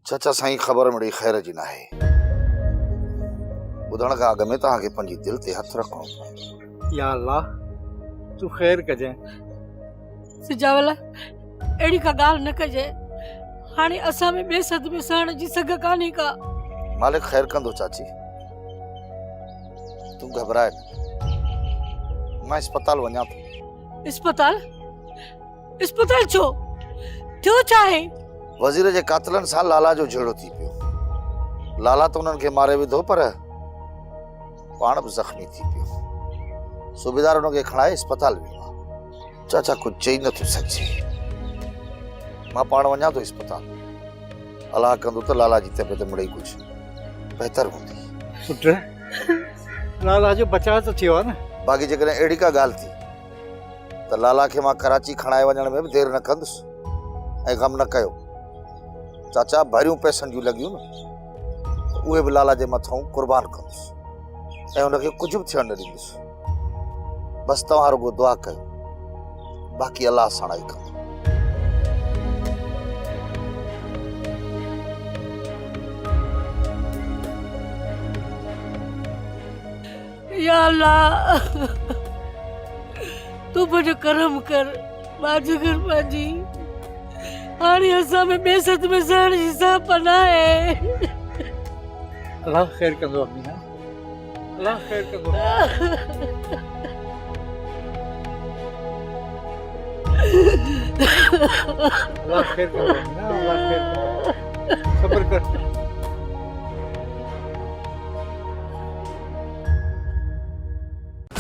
चाचा साईं ख़बर मिली ख़ैर जी नाहे। ॿुधण खां अॻु में तव्हांखे पंहिंजी दिलि ते हथ रखणो पवंदो। या अल्लाह तू ख़ैर कजांइ। सिजावल अहिड़ी का ॻाल्हि न कजे। हाणे असां में ॿिए सद में सहण जी सघ कान्हे का। मालिक ख़ैर कंदो चाची, तूं घबराए न। मां अस्पताल वञा थो। अस्पताल? अस्पताल छो? थियो छा आहे? वज़ीर जे कातिलनि सां लाला जो झेड़ो थी पियो। लाला त उन्हनि खे मारे विधो पर पाण बि ज़ख़्मी थी पियो। सूबेदार उनखे खणाए अस्पताल वियो आहे। चाचा कुझु चई नथो सघिजे। मां पाण वञा थो अस्पताल। अलाह कंदो त लाला जी तबियत मिड़ई कुझु बहितर हूंदी। पुट लाला जो बचाव तो थियो आहे न। बाक़ी जेकॾहिं अहिड़ी का ॻाल्हि थी त लाला खे मां कराची खणाए वञण में बि देरि न कंदुसि। ऐं ग़म न कयो चाचा, भरियूं पैसनि जूं लॻियूं न उहे बि लाला जे मथां क़ुर्बान कंदुसि ऐं हुनखे कुझु बि थियणु न ॾींदुसि। बसि तव्हां रुगो दुआ कयो, बाक़ी अलाह साणाई कंदो। या अल्लाह तू मुझे करम कर। बाजगर पाजी हाणे असां में ॿिए सद में सहण जी सा पनाह आहे। अल्लाह ख़ैर कंदो अमीना, अल्लाह ख़ैर कंदो। अल्लाह ख़ैर कंदो अमीना, अल्लाह ख़ैर कंदो। सब्र कर।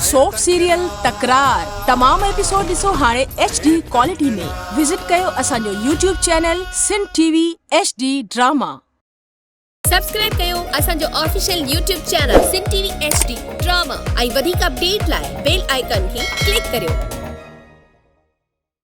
सोप सीरियल तकरार तमाम एपिसोड ॾिसो हाणे HD क्वालिटी में। विजिट कयो असांजो YouTube channel Sindh TV HD drama. Subscribe कयो असांजो official YouTube channel Sindh TV HD drama ऐं वधीक अपडेट लाइ बेल आइकन खे क्लिक करियो।